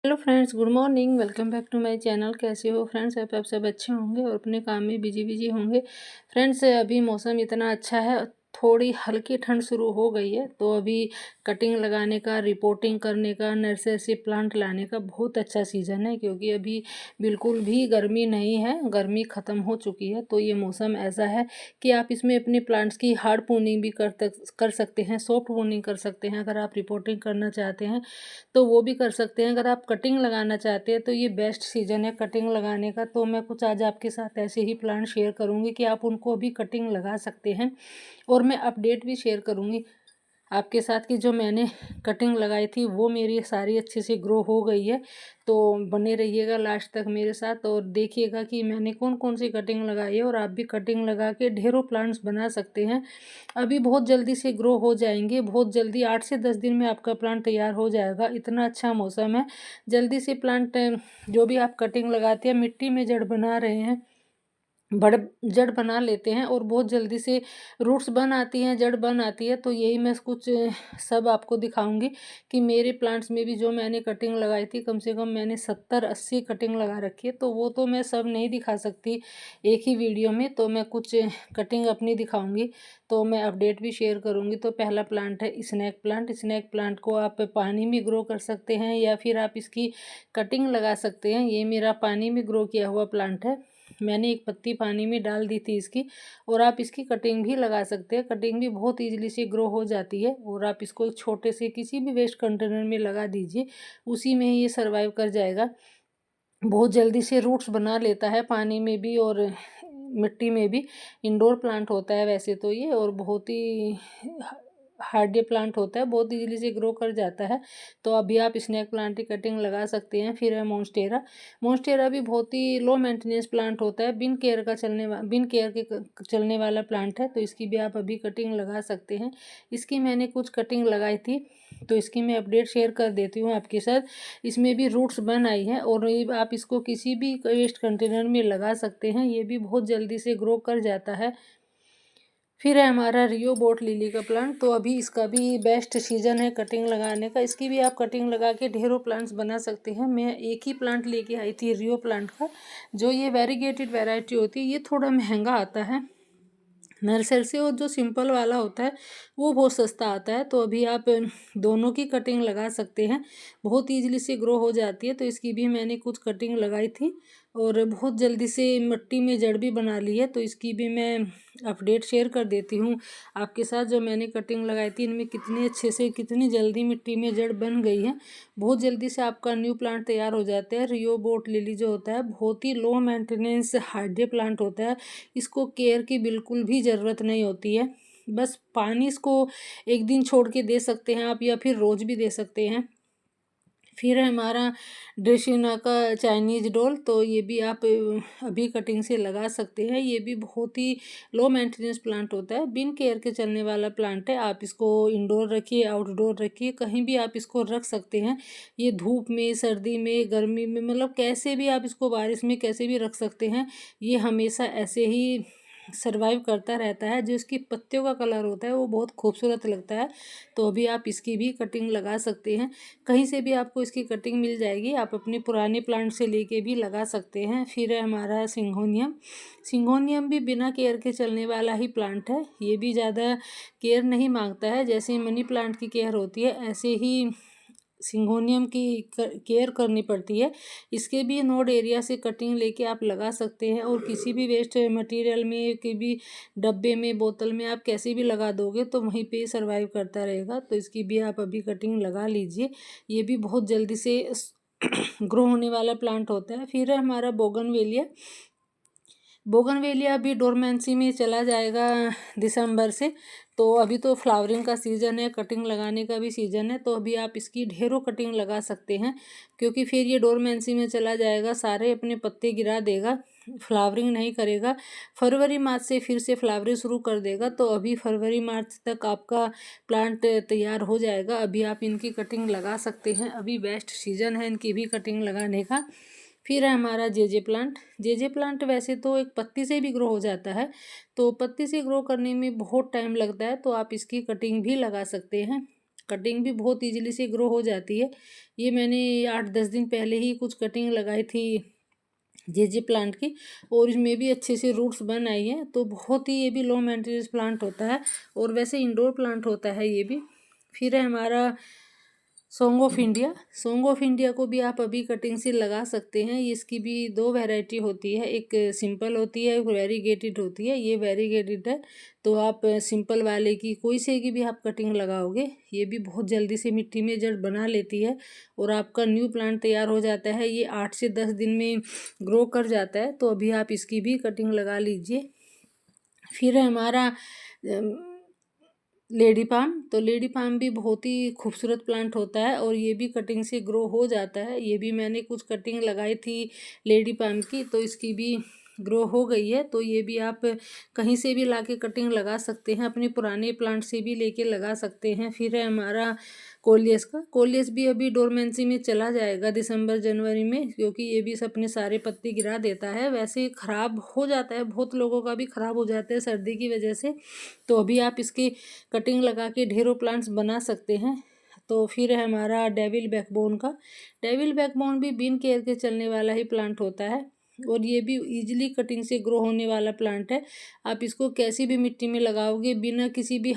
Hello friends, good morning. Welcome back to my channel. कैसे हो friends? आप सब अच्छे होंगे और अपने काम में बिजी बिजी होंगे। फ्रेंड्स, अभी मौसम इतना अच्छा है, थोड़ी हल्की ठंड शुरू हो गई है, तो अभी कटिंग लगाने का, रिपोर्टिंग करने का, नर्सरी से प्लांट लाने का बहुत अच्छा सीज़न है। क्योंकि अभी बिल्कुल भी गर्मी नहीं है, गर्मी ख़त्म हो चुकी है। तो ये मौसम ऐसा है कि आप इसमें अपने प्लांट्स की हार्ड प्रूनिंग भी कर सकते हैं, सॉफ्ट प्रूनिंग कर सकते हैं। अगर आप रिपोर्टिंग करना चाहते हैं तो वो भी कर सकते हैं। अगर आप कटिंग लगाना चाहते हैं तो ये बेस्ट सीज़न है कटिंग लगाने का। तो मैं कुछ आज आपके साथ ऐसे ही प्लान शेयर करूँगी कि आप उनको भी कटिंग लगा सकते हैं, और मैं अपडेट भी शेयर करूँगी आपके साथ कि जो मैंने कटिंग लगाई थी वो मेरी सारी अच्छे से ग्रो हो गई है। तो बने रहिएगा लास्ट तक मेरे साथ और देखिएगा कि मैंने कौन कौन सी कटिंग लगाई है, और आप भी कटिंग लगा के ढेरों प्लांट्स बना सकते हैं। अभी बहुत जल्दी से ग्रो हो जाएंगे, बहुत जल्दी 8 से 10 दिन में आपका प्लांट तैयार हो जाएगा। इतना अच्छा मौसम है, जल्दी से प्लांट जो भी आप कटिंग लगाते हैं मिट्टी में जड़ बना रहे हैं, बड़ जड़ बना लेते हैं और बहुत जल्दी से रूट्स बन आती हैं, जड़ बन आती है। तो यही मैं कुछ सब आपको दिखाऊंगी कि मेरे प्लांट्स में भी जो मैंने कटिंग लगाई थी, कम से कम मैंने 70-80 कटिंग लगा रखी है। तो वो तो मैं सब नहीं दिखा सकती एक ही वीडियो में, तो मैं कुछ कटिंग अपनी दिखाऊंगी, तो मैं अपडेट भी शेयर करूंगी। तो पहला प्लांट है स्नैक प्लांट। स्नैक प्लांट को आप पानी में ग्रो कर सकते हैं या फिर आप इसकी कटिंग लगा सकते हैं। ये मेरा पानी में ग्रो किया हुआ प्लांट है, मैंने एक पत्ती पानी में डाल दी थी इसकी, और आप इसकी कटिंग भी लगा सकते हैं। कटिंग भी बहुत ईजिली से ग्रो हो जाती है, और आप इसको एक छोटे से किसी भी वेस्ट कंटेनर में लगा दीजिए, उसी में ही ये सर्वाइव कर जाएगा। बहुत जल्दी से रूट्स बना लेता है पानी में भी और मिट्टी में भी। इंडोर प्लांट होता है वैसे तो ये, और बहुत ही हार्डी प्लांट होता है, बहुत इजीली से ग्रो कर जाता है। तो अभी आप स्नैक प्लांट की कटिंग लगा सकते हैं। फिर है मोन्स्टेरा। मोन्स्टेरा भी बहुत ही लो मेंटेनेंस प्लांट होता है, बिन केयर के चलने वाला प्लांट है। तो इसकी भी आप अभी कटिंग लगा सकते हैं। इसकी मैंने कुछ कटिंग लगाई थी, तो इसकी मैं अपडेट शेयर कर देती हूँ आपके साथ। इसमें भी रूट्स बन आई हैं, और ये आप इसको किसी भी वेस्ट कंटेनर में लगा सकते हैं, ये भी बहुत जल्दी से ग्रो कर जाता है। फिर है हमारा रियो बोट लिली का प्लांट। तो अभी इसका भी बेस्ट सीजन है कटिंग लगाने का। इसकी भी आप कटिंग लगा के ढेरों प्लांट्स बना सकते हैं। मैं एक ही प्लांट लेके आई थी रियो प्लांट का, जो ये वेरीगेटेड वैरायटी होती है, ये थोड़ा महंगा आता है नर्सरी से, और जो सिंपल वाला होता है वो बहुत सस्ता आता है। तो अभी आप दोनों की कटिंग लगा सकते हैं, बहुत ईजिली से ग्रो हो जाती है। तो इसकी भी मैंने कुछ कटिंग लगाई थी, और बहुत जल्दी से मिट्टी में जड़ भी बना ली है। तो इसकी भी मैं अपडेट शेयर कर देती हूँ आपके साथ। जो मैंने कटिंग लगाई थी इनमें कितने अच्छे से, कितनी जल्दी मिट्टी में जड़ बन गई है। बहुत जल्दी से आपका न्यू प्लांट तैयार हो जाता है। रियो बोट लिली जो होता है बहुत ही लो मेंटेनेंस हार्डी प्लांट होता है, इसको केयर की बिल्कुल भी ज़रूरत नहीं होती है। बस पानी इसको एक दिन छोड़ के दे सकते हैं आप, या फिर रोज़ भी दे सकते हैं। फिर है हमारा ड्रेसिना का चाइनीज डोल। तो ये भी आप अभी कटिंग से लगा सकते हैं। ये भी बहुत ही लो मेंटेनेंस प्लांट होता है, बिन केयर के चलने वाला प्लांट है। आप इसको इंडोर रखिए, आउटडोर रखिए, कहीं भी आप इसको रख सकते हैं। ये धूप में, सर्दी में, गर्मी में, मतलब कैसे भी आप इसको, बारिश में कैसे भी रख सकते हैं। ये हमेशा ऐसे ही सर्वाइव करता रहता है। जो इसकी पत्तियों का कलर होता है वो बहुत खूबसूरत लगता है। तो अभी आप इसकी भी कटिंग लगा सकते हैं, कहीं से भी आपको इसकी कटिंग मिल जाएगी। आप अपने पुराने प्लांट से लेके भी लगा सकते हैं। फिर है हमारा सिंगोनियम। सिंगोनियम भी बिना केयर के चलने वाला ही प्लांट है। ये भी ज़्यादा केयर नहीं मांगता है, जैसे मनी प्लांट की केयर होती है ऐसे ही सिंगोनियम की केयर करनी पड़ती है। इसके भी नोड एरिया से कटिंग लेके आप लगा सकते हैं, और किसी भी वेस्ट मटेरियल में, कि भी डब्बे में, बोतल में, आप कैसे भी लगा दोगे तो वहीं पे सर्वाइव करता रहेगा। तो इसकी भी आप अभी कटिंग लगा लीजिए। ये भी बहुत जल्दी से ग्रो होने वाला प्लांट होता है। फिर है हमारा बोगनवेलिया। बोगनवेलिया अभी डोरमेंसी में चला जाएगा दिसंबर से। तो अभी तो फ्लावरिंग का सीज़न है, कटिंग लगाने का भी सीज़न है। तो अभी आप इसकी ढेरों कटिंग लगा सकते हैं, क्योंकि फिर ये डोरमेंसी में चला जाएगा, सारे अपने पत्ते गिरा देगा, फ्लावरिंग नहीं करेगा। फरवरी मार्च से फिर से फ्लावरिंग शुरू कर देगा। तो अभी फरवरी मार्च तक आपका प्लांट तैयार हो जाएगा। अभी आप इनकी कटिंग लगा सकते हैं, अभी बेस्ट सीज़न है इनकी भी कटिंग लगाने का। फिर है हमारा जेजे प्लांट। जेजे प्लांट वैसे तो एक पत्ती से भी ग्रो हो जाता है, तो पत्ती से ग्रो करने में बहुत टाइम लगता है। तो आप इसकी कटिंग भी लगा सकते हैं। कटिंग भी बहुत ईजिली से ग्रो हो जाती है। ये मैंने 8-10 दिन पहले ही कुछ कटिंग लगाई थी जे प्लांट की, और इसमें भी अच्छे से रूट्स बन आई हैं। तो बहुत ही ये भी लो मेंटेनेंस प्लांट होता है और वैसे इंडोर प्लांट होता है ये भी। फिर है हमारा song of India. Song of India को भी आप अभी कटिंग से लगा सकते हैं। इसकी भी 2 वैरायटी होती है, एक सिंपल होती है, एक वेरीगेटेड होती है। ये वेरीगेटेड है, तो आप सिंपल वाले की कोई से की भी आप कटिंग लगाओगे, ये भी बहुत जल्दी से मिट्टी में जड़ बना लेती है और आपका न्यू प्लांट तैयार हो जाता है। ये 8 से 10 दिन में ग्रो कर जाता है, तो अभी आप इसकी भी कटिंग लगा लीजिए। फिर है हमारा लेडी पाम। तो लेडी पाम भी बहुत ही खूबसूरत प्लांट होता है और ये भी कटिंग से ग्रो हो जाता है। ये भी मैंने कुछ कटिंग लगाई थी लेडी पाम की, तो इसकी भी ग्रो हो गई है। तो ये भी आप कहीं से भी लाके कटिंग लगा सकते हैं, अपने पुराने प्लांट से भी लेके लगा सकते हैं। फिर है हमारा कोलियस का। कोलियस भी अभी डोरमेंसी में चला जाएगा दिसंबर जनवरी में, क्योंकि ये भी अपने सारे पत्ते गिरा देता है। वैसे ख़राब हो जाता है, बहुत लोगों का भी ख़राब हो जाता है सर्दी की वजह से। तो अभी आप इसकी कटिंग लगा के ढेरों प्लांट्स बना सकते हैं। तो फिर है हमारा डेविल बैकबोन का। डेविल बैकबोन भी बिन केयर के चलने वाला ही प्लांट होता है और ये भी इजीली कटिंग से ग्रो होने वाला प्लांट है। आप इसको कैसी भी मिट्टी में लगाओगे, बिना किसी भी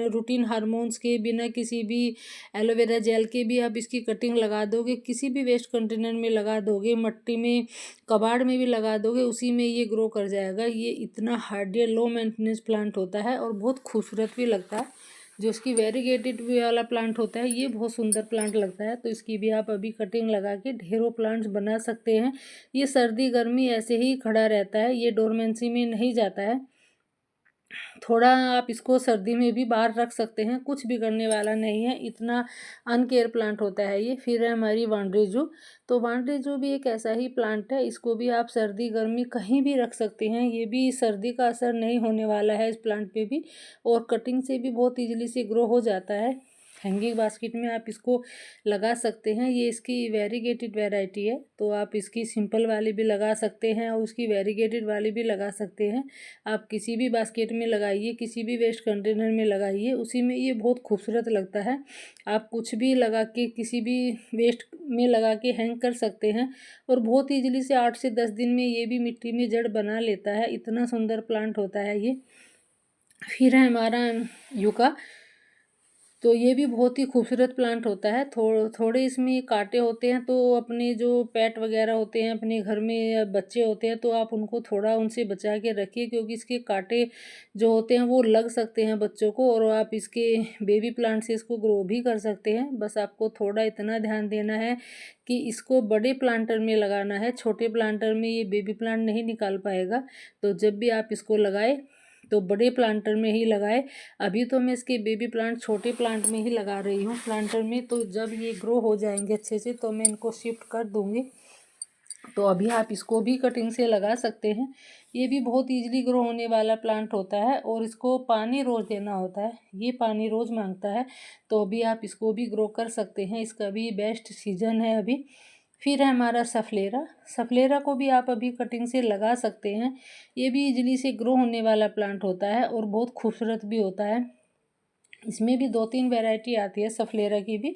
रूटीन हार्मोन्स के, बिना किसी भी एलोवेरा जेल के भी आप इसकी कटिंग लगा दोगे, किसी भी वेस्ट कंटेनर में लगा दोगे, मट्टी में, कबाड़ में भी लगा दोगे, उसी में ये ग्रो कर जाएगा। ये इतना हार्डी लो मेंटेनेंस प्लांट होता है और बहुत खूबसूरत भी लगता है। जो इसकी वेरीगेटेड वाला प्लांट होता है, ये बहुत सुंदर प्लांट लगता है। तो इसकी भी आप अभी कटिंग लगा के ढेरों प्लांट्स बना सकते हैं। ये सर्दी गर्मी ऐसे ही खड़ा रहता है, ये डोरमेंसी में नहीं जाता है। थोड़ा आप इसको सर्दी में भी बाहर रख सकते हैं, कुछ बिगड़ने वाला नहीं है, इतना अनकेयर प्लांट होता है ये। फिर है हमारी वांड्रेजू। तो वांड्रेजू भी एक ऐसा ही प्लांट है, इसको भी आप सर्दी गर्मी कहीं भी रख सकते हैं। ये भी सर्दी का असर नहीं होने वाला है इस प्लांट पे भी, और कटिंग से भी बहुत ईजिली से ग्रो हो जाता है। हैंगिंग बास्केट में आप इसको लगा सकते हैं। ये इसकी वेरीगेटेड वैरायटी है, तो आप इसकी सिंपल वाली भी लगा सकते हैं और उसकी वेरीगेटेड वाली भी लगा सकते हैं। आप किसी भी बास्केट में लगाइए, किसी भी वेस्ट कंटेनर में लगाइए, उसी में ये बहुत खूबसूरत लगता है। आप कुछ भी लगा के किसी भी वेस्ट में लगा के हैंग कर सकते हैं और बहुत ईजिली से 8 से 10 दिन में ये भी मिट्टी में जड़ बना लेता है। इतना सुंदर प्लांट होता है ये। फिर है हमारा यूका। तो ये भी बहुत ही खूबसूरत प्लांट होता है। थोड़े इसमें कांटे होते हैं, तो अपने जो पेट वगैरह होते हैं, अपने घर में बच्चे होते हैं, तो आप उनको थोड़ा उनसे बचा के रखिए, क्योंकि इसके कांटे जो होते हैं वो लग सकते हैं बच्चों को, और आप इसके बेबी प्लांट से इसको ग्रो भी कर सकते हैं। बस आपको थोड़ा इतना ध्यान देना है कि इसको बड़े प्लांटर में लगाना है, छोटे प्लांटर में ये बेबी प्लांट नहीं निकाल पाएगा। तो जब भी आप इसको लगाए तो बड़े प्लांटर में ही लगाए। अभी तो मैं इसके बेबी प्लांट छोटे प्लांट में ही लगा रही हूँ प्लांटर में, तो जब ये ग्रो हो जाएंगे अच्छे से तो मैं इनको शिफ्ट कर दूँगी। तो अभी आप इसको भी कटिंग से लगा सकते हैं। ये भी बहुत ईजिली ग्रो होने वाला प्लांट होता है और इसको पानी रोज़ देना होता है, ये पानी रोज़ मांगता है। तो अभी आप इसको भी ग्रो कर सकते हैं, इसका भी बेस्ट सीजन है अभी। फिर है हमारा सफलेरा। सफलेरा को भी आप अभी कटिंग से लगा सकते हैं। ये भी इजीली से ग्रो होने वाला प्लांट होता है और बहुत खूबसूरत भी होता है। इसमें भी 2-3 वैरायटी आती है सफलेरा की भी,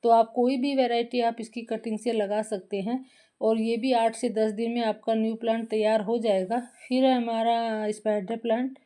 तो आप कोई भी वैरायटी आप इसकी कटिंग से लगा सकते हैं और ये भी 8 से 10 दिन में आपका न्यू प्लांट तैयार हो जाएगा। फिर है हमारा स्पाइडर प्लांट।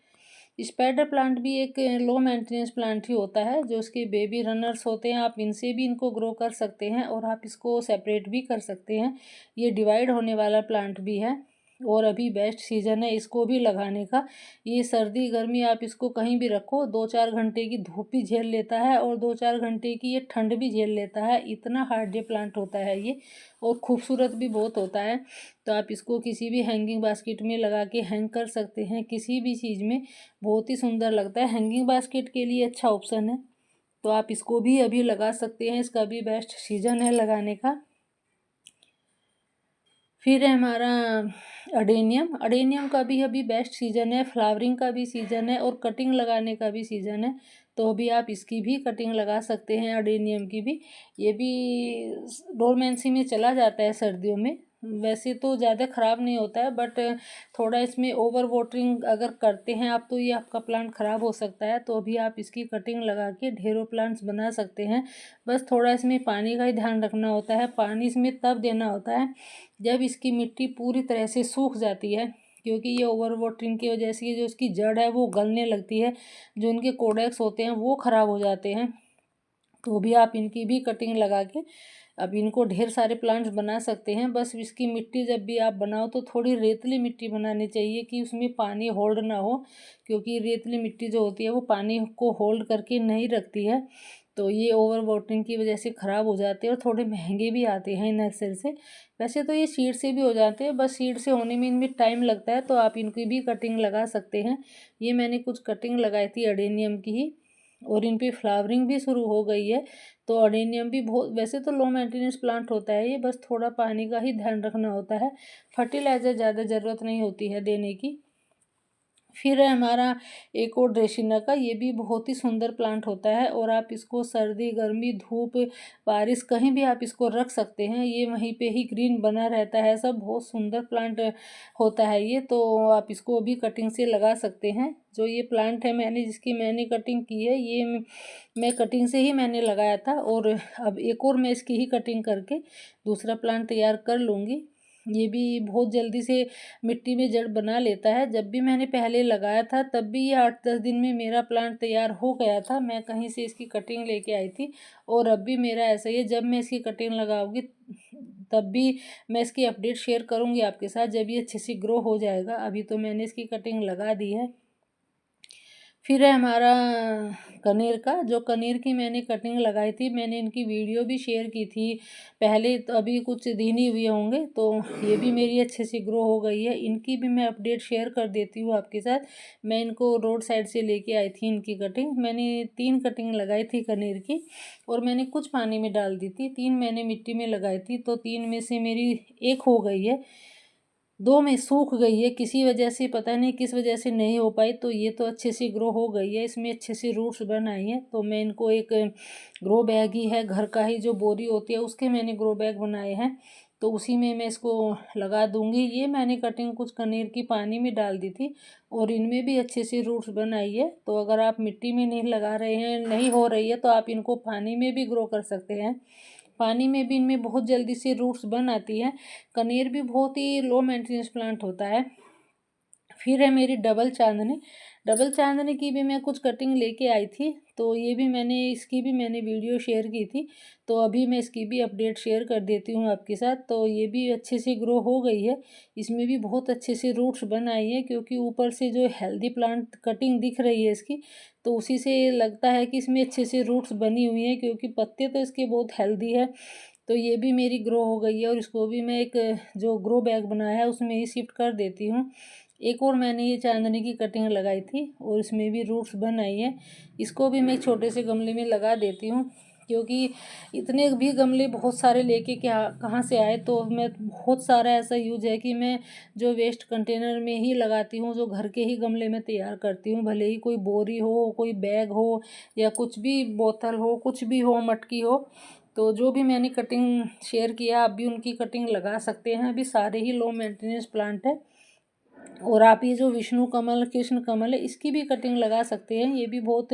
स्पाइडर प्लांट भी एक लो मेंटेनेंस प्लांट ही होता है, जो उसके बेबी रनर्स होते हैं, आप इनसे भी इनको ग्रो कर सकते हैं और आप इसको सेपरेट भी कर सकते हैं। ये डिवाइड होने वाला प्लांट भी है और अभी बेस्ट सीज़न है इसको भी लगाने का। ये सर्दी गर्मी आप इसको कहीं भी रखो, 2-4 घंटे की धूप भी झेल लेता है और 2-4 घंटे की ये ठंड भी झेल लेता है। इतना हार्डी प्लांट होता है ये और खूबसूरत भी बहुत होता है। तो आप इसको किसी भी हैंगिंग बास्केट में लगा के हैंग कर सकते हैं, किसी भी चीज़ में बहुत ही सुंदर लगता है। हैंगिंग बास्केट के लिए अच्छा ऑप्शन है, तो आप इसको भी अभी लगा सकते हैं, इसका भी बेस्ट सीजन है लगाने का। फिर है हमारा अडेनियम। अडेनियम का भी अभी बेस्ट सीज़न है, फ्लावरिंग का भी सीज़न है और कटिंग लगाने का भी सीज़न है। तो अभी आप इसकी भी कटिंग लगा सकते हैं, अडेनियम की भी। ये भी डोरमेंसी में चला जाता है सर्दियों में, वैसे तो ज़्यादा ख़राब नहीं होता है, बट थोड़ा इसमें ओवर वाटरिंग अगर करते हैं आप तो ये आपका प्लांट ख़राब हो सकता है। तो अभी आप इसकी कटिंग लगा के ढेरों प्लांट्स बना सकते हैं। बस थोड़ा इसमें पानी का ही ध्यान रखना होता है। पानी इसमें तब देना होता है जब इसकी मिट्टी पूरी तरह से सूख जाती है, क्योंकि ये ओवर वाटरिंग की वजह से जो इसकी जड़ है वो गलने लगती है, जो इनके कोडेक्स होते हैं वो ख़राब हो जाते हैं। तो भी आप इनकी भी कटिंग लगा के अब इनको ढेर सारे प्लांट्स बना सकते हैं। बस इसकी मिट्टी जब भी आप बनाओ तो थोड़ी रेतली मिट्टी बनानी चाहिए कि उसमें पानी होल्ड ना हो, क्योंकि रेतली मिट्टी जो होती है वो पानी को होल्ड करके नहीं रखती है। तो ये ओवर वाटरिंग की वजह से ख़राब हो जाते हैं और थोड़े महंगे भी आते हैं नर्सरी से। वैसे तो ये सीड से भी हो जाते हैं, बस सीड से होने में इनमें टाइम लगता है। तो आप इनकी भी कटिंग लगा सकते हैं। ये मैंने कुछ कटिंग लगाई थी अडेनियम की ही, और इन पे फ्लावरिंग भी शुरू हो गई है। तो अडेनियम भी बहुत, वैसे तो लो मेंटेनेंस प्लांट होता है ये, बस थोड़ा पानी का ही ध्यान रखना होता है। फर्टिलाइज़र ज़्यादा ज़रूरत नहीं होती है देने की। फिर है हमारा एक और ड्रेसिना का, ये भी बहुत ही सुंदर प्लांट होता है और आप इसको सर्दी गर्मी धूप बारिश कहीं भी आप इसको रख सकते हैं, ये वहीं पे ही ग्रीन बना रहता है। सब बहुत सुंदर प्लांट होता है ये। तो आप इसको भी कटिंग से लगा सकते हैं। जो ये प्लांट है जिसकी मैंने कटिंग की है, ये मैं कटिंग से ही मैंने लगाया था, और अब एक और मैं इसकी ही कटिंग करके दूसरा प्लांट तैयार कर लूँगी। ये भी बहुत जल्दी से मिट्टी में जड़ बना लेता है। जब भी मैंने पहले लगाया था तब भी ये 8-10 दिन में मेरा प्लांट तैयार हो गया था। मैं कहीं से इसकी कटिंग लेके आई थी, और अब भी मेरा ऐसा ही है। जब मैं इसकी कटिंग लगाऊंगी तब भी मैं इसकी अपडेट शेयर करूंगी आपके साथ, जब ये अच्छे से ग्रो हो जाएगा। अभी तो मैंने इसकी कटिंग लगा दी है। फिर है हमारा कनेर का, जो कनेर की मैंने कटिंग लगाई थी, मैंने इनकी वीडियो भी शेयर की थी पहले, तो अभी कुछ दिन ही हुए होंगे। तो ये भी मेरी अच्छे से ग्रो हो गई है। इनकी भी मैं अपडेट शेयर कर देती हूँ आपके साथ। मैं इनको रोड साइड से लेके आई थी। इनकी कटिंग मैंने 3 कटिंग लगाई थी कनेर की, और मैंने कुछ पानी में डाल दी थी। 3 मैंने मिट्टी में लगाई थी, तो 3 में से मेरी 1 हो गई है, 2 में सूख गई है किसी वजह से, पता नहीं किस वजह से नहीं हो पाई। तो ये तो अच्छे से ग्रो हो गई है, इसमें अच्छे से रूट्स बन आई हैं। तो मैं इनको एक ग्रो बैग ही है घर का ही, जो बोरी होती है उसके मैंने ग्रो बैग बनाए हैं, तो उसी में मैं इसको लगा दूंगी। ये मैंने कटिंग कुछ कनेर की पानी में डाल दी थी, और इनमें भी अच्छे से रूट्स बन आई है। तो अगर आप मिट्टी में नहीं लगा रहे हैं, नहीं हो रही है, तो आप इनको पानी में भी ग्रो कर सकते हैं। पानी में भी इनमें बहुत जल्दी से रूट्स बन आती है। कनेर भी बहुत ही लो मेंटेनेंस प्लांट होता है। फिर है मेरी डबल चांदनी। डबल चांदनी की भी मैं कुछ कटिंग लेके आई थी, तो ये भी इसकी भी मैंने वीडियो शेयर की थी। तो अभी मैं इसकी भी अपडेट शेयर कर देती हूँ आपके साथ। तो ये भी अच्छे से ग्रो हो गई है, इसमें भी बहुत अच्छे से रूट्स बन आई है, क्योंकि ऊपर से जो हेल्दी प्लांट कटिंग दिख रही है इसकी, तो उसी से लगता है कि इसमें अच्छे से रूट्स बनी हुई हैं, क्योंकि पत्ते तो इसके बहुत हेल्दी है। तो ये भी मेरी ग्रो हो गई है, और इसको भी मैं एक जो ग्रो बैग बनाया है उसमें ही शिफ्ट कर देती हूँ। एक और मैंने ये चांदनी की कटिंग लगाई थी, और इसमें भी रूट्स बन आई है। इसको भी मैं एक छोटे से गमले में लगा देती हूँ, क्योंकि इतने भी गमले बहुत सारे लेके क्या कहाँ से आए। तो मैं बहुत सारा ऐसा यूज है कि मैं जो वेस्ट कंटेनर में ही लगाती हूँ, जो घर के ही गमले में तैयार करती हूँ। भले ही कोई बोरी हो, कोई बैग हो, या कुछ भी बोतल हो, कुछ भी हो, मटकी हो। तो जो भी मैंने कटिंग शेयर किया, आप भी उनकी कटिंग लगा सकते हैं। अभी सारे ही लो मेंटेनेंस प्लांट है। और आप ये जो विष्णु कमल, कृष्ण कमल है, इसकी भी कटिंग लगा सकते हैं। ये भी बहुत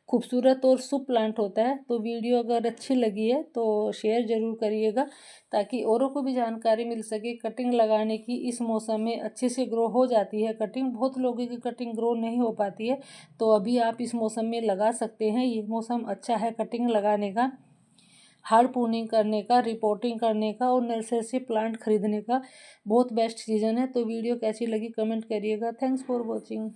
खूबसूरत और शुभ प्लांट होता है। तो वीडियो अगर अच्छी लगी है तो शेयर ज़रूर करिएगा, ताकि औरों को भी जानकारी मिल सके। कटिंग लगाने की इस मौसम में अच्छे से ग्रो हो जाती है कटिंग, बहुत लोगों की कटिंग ग्रो नहीं हो पाती है। तो अभी आप इस मौसम में लगा सकते हैं। ये मौसम अच्छा है कटिंग लगाने का, हार्ड प्रूनिंग करने का, रिपोर्टिंग करने का, और नर्सरी से प्लांट खरीदने का बहुत बेस्ट सीज़न है। तो वीडियो कैसी लगी कमेंट करिएगा। Thanks for watching.